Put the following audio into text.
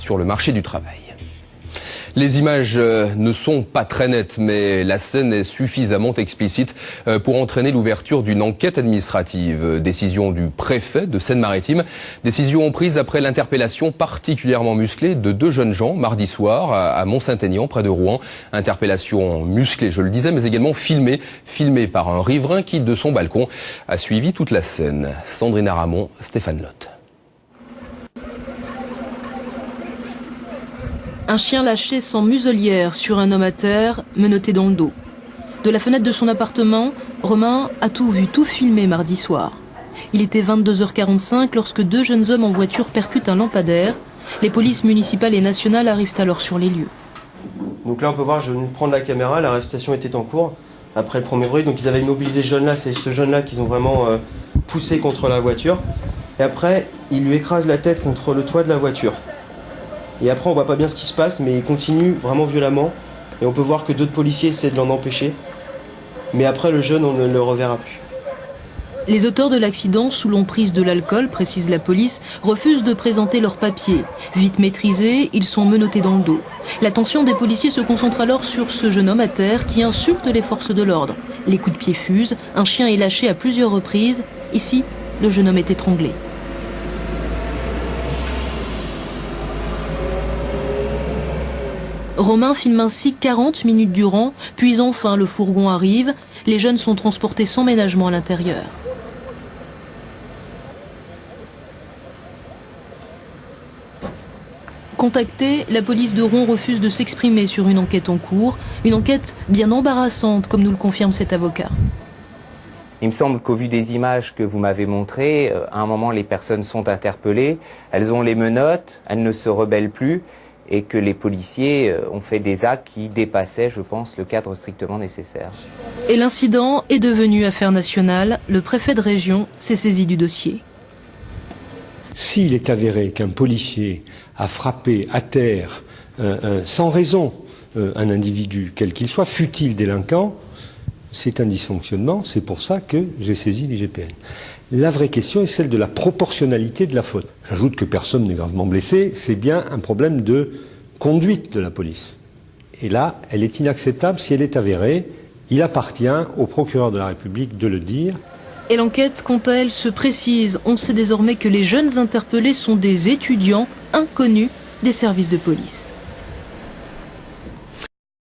sur le marché du travail. Les images ne sont pas très nettes, mais la scène est suffisamment explicite pour entraîner l'ouverture d'une enquête administrative. Décision du préfet de Seine-Maritime. Décision prise après l'interpellation particulièrement musclée de 2 jeunes gens mardi soir à Mont-Saint-Aignan, près de Rouen. Interpellation musclée, je le disais, mais également filmée par un riverain qui, de son balcon, a suivi toute la scène. Sandrine Aramon, Stéphane Lotte. Un chien lâché sans muselière sur un homme à terre, menotté dans le dos. De la fenêtre de son appartement, Romain a tout vu, tout filmé mardi soir. Il était 22h45 lorsque 2 jeunes hommes en voiture percutent un lampadaire. Les polices municipales et nationales arrivent alors sur les lieux. Donc là on peut voir, je venais de prendre la caméra, l'arrestation était en cours après le premier bruit. Donc ils avaient immobilisé ce jeune-là, c'est ce jeune-là qu'ils ont vraiment poussé contre la voiture. Et après, ils lui écrasent la tête contre le toit de la voiture. Et après on voit pas bien ce qui se passe, mais il continue vraiment violemment. Et on peut voir que d'autres policiers essaient de l'en empêcher. Mais après le jeune, on ne le reverra plus. Les auteurs de l'accident, sous l'emprise de l'alcool, précise la police, refusent de présenter leurs papiers. Vite maîtrisés, ils sont menottés dans le dos. L'attention des policiers se concentre alors sur ce jeune homme à terre qui insulte les forces de l'ordre. Les coups de pied fusent, un chien est lâché à plusieurs reprises. Ici, le jeune homme est étranglé. Romain filme ainsi 40 minutes durant, puis enfin le fourgon arrive. Les jeunes sont transportés sans ménagement à l'intérieur. Contactée, la police de Rouen refuse de s'exprimer sur une enquête en cours. Une enquête bien embarrassante, comme nous le confirme cet avocat. Il me semble qu'au vu des images que vous m'avez montrées, à un moment les personnes sont interpellées, elles ont les menottes, elles ne se rebellent plus, et que les policiers ont fait des actes qui dépassaient, je pense, le cadre strictement nécessaire. Et l'incident est devenu affaire nationale. Le préfet de région s'est saisi du dossier. S'il est avéré qu'un policier a frappé à terre sans raison un individu, quel qu'il soit, fût-il délinquant, c'est un dysfonctionnement, c'est pour ça que j'ai saisi l'IGPN. La vraie question est celle de la proportionnalité de la faute. J'ajoute que personne n'est gravement blessé, c'est bien un problème de conduite de la police. Et là, elle est inacceptable si elle est avérée. Il appartient au procureur de la République de le dire. Et l'enquête, quant à elle, se précise. On sait désormais que les jeunes interpellés sont des étudiants inconnus des services de police.